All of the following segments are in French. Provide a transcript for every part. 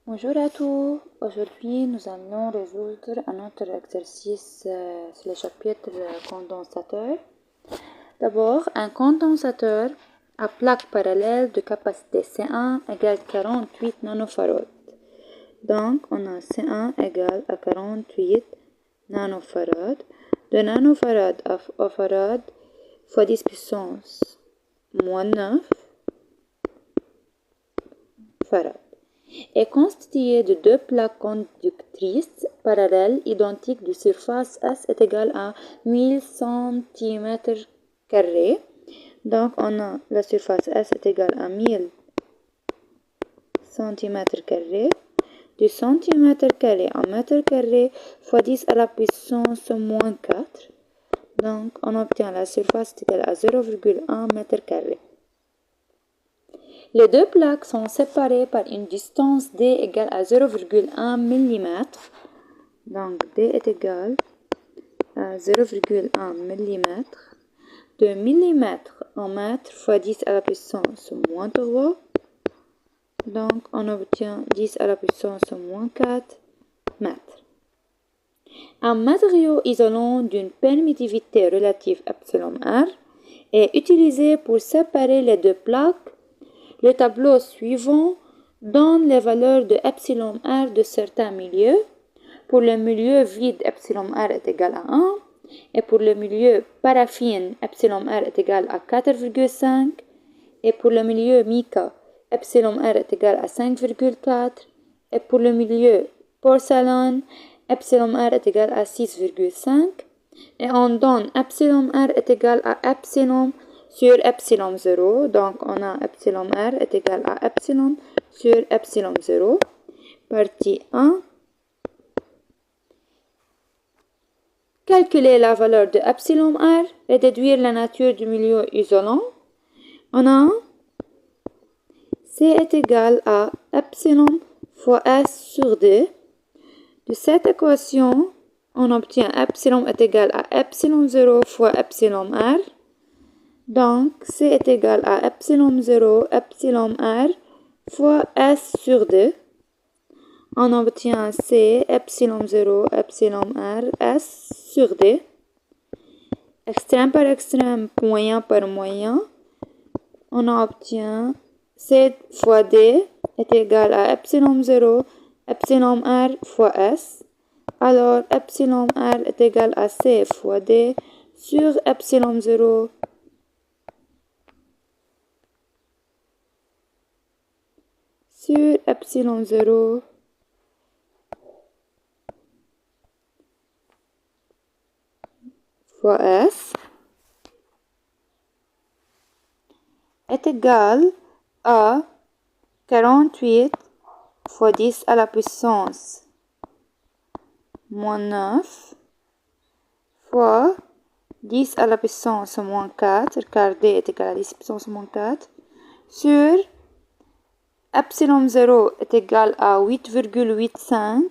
Bonjour à tous. Aujourd'hui, nous allons résoudre un autre exercice sur le chapitre condensateur. D'abord, un condensateur à plaque parallèle de capacité C1 égale 48 nanofarads. Donc, on a C1 égale à 48 nanofarads. De nanofarad à farad fois 10 puissance moins 9 farad. Est constitué de deux plaques conductrices parallèles identiques de surface S est égale à 1000 cm². Donc, on a la surface S est égale à 1000 cm². Du centimètre carré en mètre carré fois 10 à la puissance moins 4. Donc, on obtient la surface est égale à 0,1 mètre carré. Les deux plaques sont séparées par une distance d égale à 0,1 mm. Donc, d est égal à 0,1 mm. De millimètre en mètre fois 10 à la puissance moins 3. Donc, on obtient 10 à la puissance moins 4 mètres. Un matériau isolant d'une permittivité relative εr est utilisé pour séparer les deux plaques. Le tableau suivant donne les valeurs de εr de certains milieux. Pour le milieu vide, εr est égal à 1. Et pour le milieu paraffine, εr est égal à 4,5. Et pour le milieu mica, εr est égal à 5,4. Et pour le milieu porcelaine, εr est égal à 6,5. Et on donne εr est égal à epsilon sur epsilon 0. Donc, on a εr est égal à epsilon sur epsilon 0. Partie 1. Calculer la valeur de epsilon r et déduire la nature du milieu isolant. On a C est égal à epsilon fois S sur D. De cette équation, on obtient epsilon est égal à epsilon 0 fois epsilon r. Donc, C est égal à epsilon 0, epsilon r fois S sur D. On obtient C, epsilon 0, epsilon r, S sur D. Extrême par extrême, moyen par moyen. On obtient C fois D est égal à epsilon 0, epsilon r fois S. Alors, epsilon r est égal à C fois D sur epsilon 0 sur epsilon 0 fois S est égal à 48 fois 10 à la puissance moins 9 fois 10 à la puissance moins 4, car D est égal à 10 puissance moins 4, sur epsilon 0 est égal à 8,85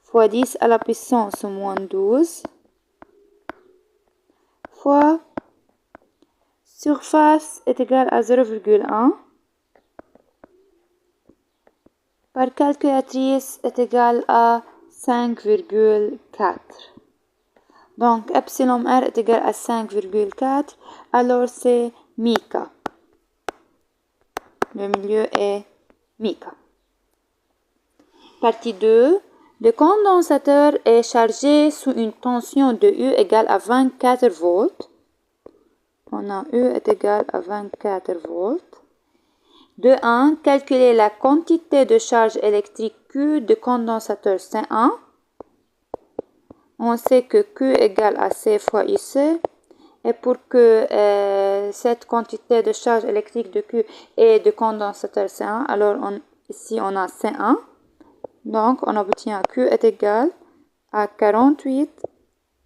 fois 10 à la puissance moins 12 fois surface est égal à 0,1 par calculatrice est égal à 5,4. Donc, epsilon r est égal à 5,4, alors c'est mica. Le milieu est mica. Partie 2. Le condensateur est chargé sous une tension de U égale à 24 volts. On a U est égal à 24 volts. De 1. Calculer la quantité de charge électrique Q de condensateur C1. On sait que Q égale à C fois IC. Et pour que cette quantité de charge électrique de Q est de condensateur C1, alors ici on a C1. Donc on obtient Q est égal à 48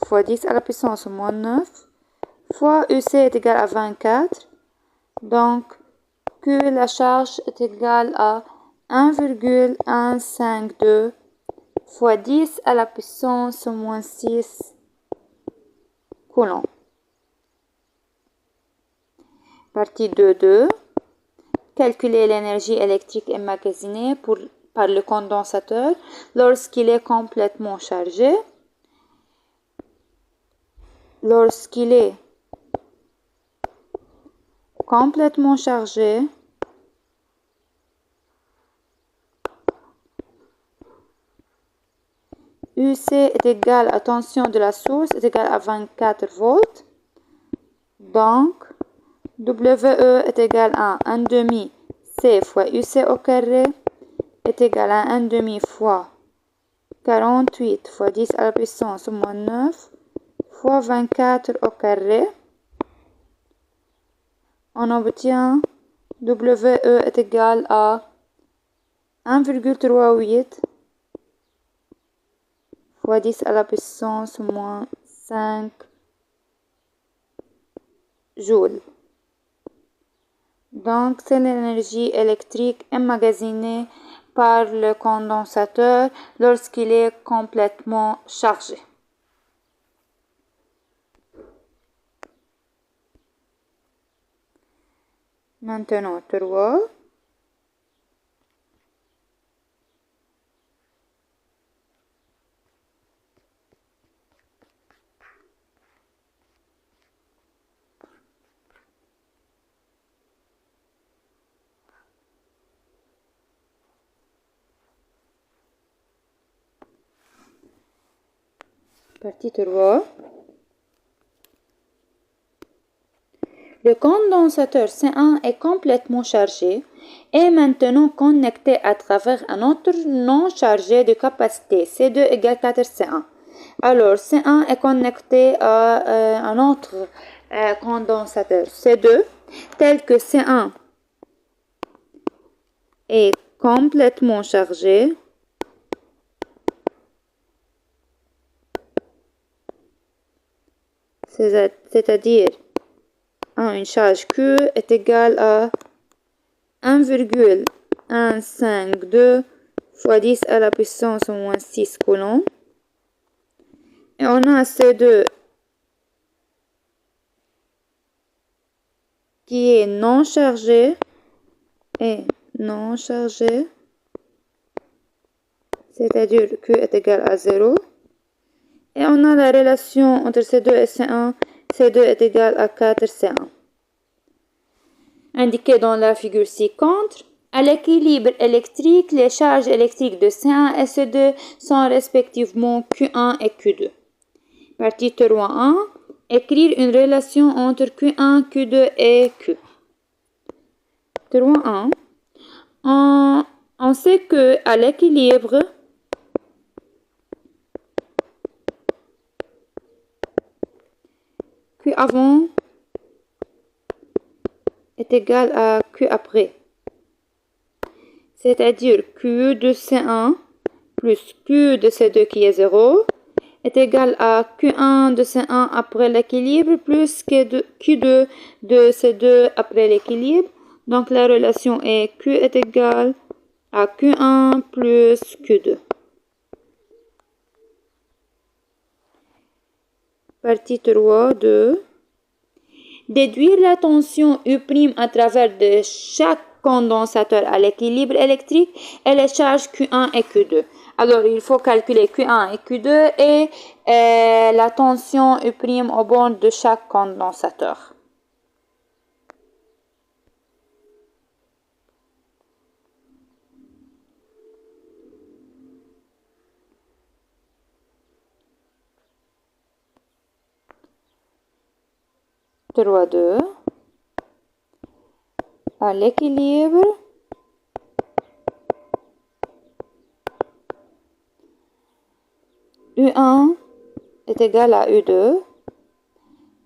fois 10 à la puissance moins 9 fois UC est égal à 24. Donc Q, la charge est égale à 1,152 fois 10 à la puissance moins 6 coulombs. Partie 2.2. calculer l'énergie électrique emmagasinée par le condensateur lorsqu'il est complètement chargé. Lorsqu'il est complètement chargé, UC est égal à tension de la source est égal à 24 volts. Donc, WE est égal à 1 demi C fois UC au carré est égal à 1 demi fois 48 fois 10 à la puissance moins 9 fois 24 au carré. On obtient WE est égal à 1,38 fois 10 à la puissance moins 5 joules. Donc, c'est l'énergie électrique emmagasinée par le condensateur lorsqu'il est complètement chargé. Maintenant, 3. Partie 3. Le condensateur C1 est complètement chargé et maintenant connecté à travers un autre non chargé de capacité C2 égale 4C1. Alors C1 est connecté à un autre condensateur C2 tel que C1 est complètement chargé. C'est-à-dire une charge Q est égale à 1,152 fois 10 à la puissance moins 6 coulombs. Et on a C2 qui est non chargé et non chargé, c'est-à-dire Q est égal à 0. Et on a la relation entre C2 et C1, C2 est égal à 4C1. Indiqué dans la figure ci-contre, à l'équilibre électrique, les charges électriques de C1 et C2 sont respectivement Q1 et Q2. Partie 3.1. Écrire une relation entre Q1, Q2 et Q. 3.1. On sait que à l'équilibre, Q avant est égal à Q après. C'est-à-dire Q de C1 plus Q de C2 qui est 0 est égal à Q1 de C1 après l'équilibre plus Q2 de C2 après l'équilibre. Donc la relation est Q est égal à Q1 plus Q2. Partie 3 de déduire la tension U' à travers de chaque condensateur à l'équilibre électrique et les charges Q1 et Q2. Alors, il faut calculer Q1 et Q2 et la tension U' au bord de chaque condensateur. Trois, 2. À l'équilibre, U1 est égal à U2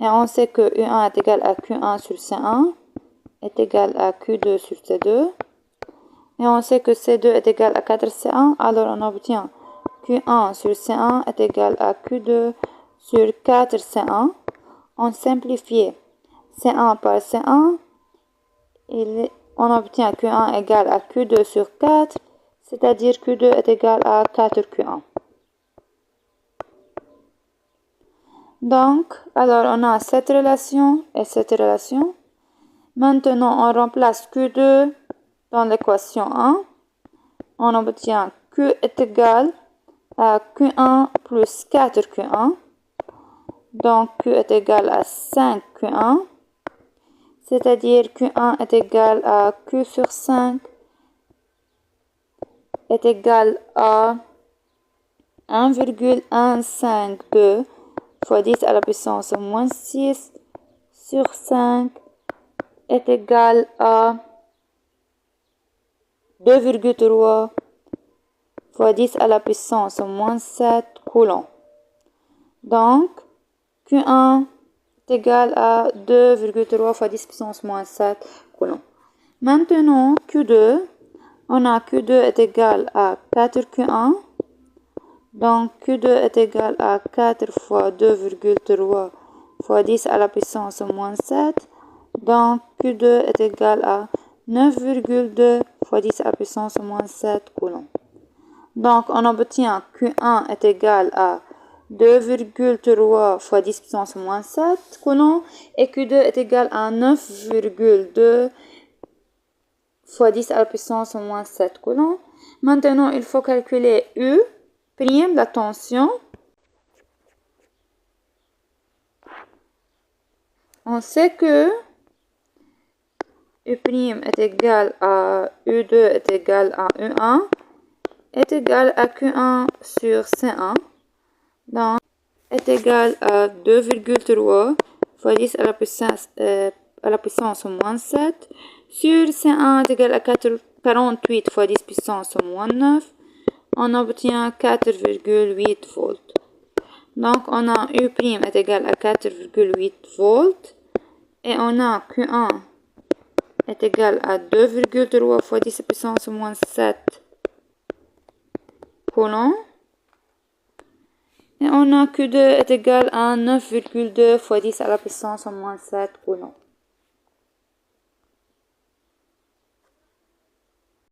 et on sait que U1 est égal à Q1 sur C1 est égal à Q2 sur C2 et on sait que C2 est égal à 4C1, alors on obtient Q1 sur C1 est égal à Q2 sur 4C1. On simplifie C1 par C1, on obtient Q1 égale à Q2 sur 4, c'est-à-dire Q2 est égal à 4Q1. Donc, alors on a cette relation et cette relation. Maintenant, on remplace Q2 dans l'équation 1, on obtient Q est égal à Q1 plus 4Q1. Donc, Q est égal à 5Q1. C'est-à-dire Q1 est égal à Q sur 5 est égal à 1,152 fois 10 à la puissance moins 6 sur 5 est égal à 2,3 fois 10 à la puissance moins 7 coulombs. Donc, Q1 est égal à 2,3 fois 10 puissance moins 7 coulombs. Maintenant, Q2, on a Q2 est égal à 4Q1. Donc, Q2 est égal à 4 fois 2,3 fois 10 à la puissance moins 7. Donc, Q2 est égal à 9,2 fois 10 à la puissance moins 7 coulombs. Donc, on obtient Q1 est égal à 2,3 fois 10 puissance moins 7 coulombs et Q2 est égal à 9,2 fois 10 à la puissance moins 7 coulombs. Maintenant, il faut calculer U', la tension. On sait que U' est égal à U2 est égal à U1 est égal à Q1 sur C1. Donc, est égal à 2,3 fois 10 à la puissance moins 7 sur C1 est égal à 48 fois 10 puissance moins 9. On obtient 4,8 volts. Donc, on a U' est égal à 4,8 volts. Et on a Q1 est égal à 2,3 fois 10 puissance moins 7 coulombs. Et on a Q2 est égal à 9,2 fois 10 à la puissance moins 7 coulombs.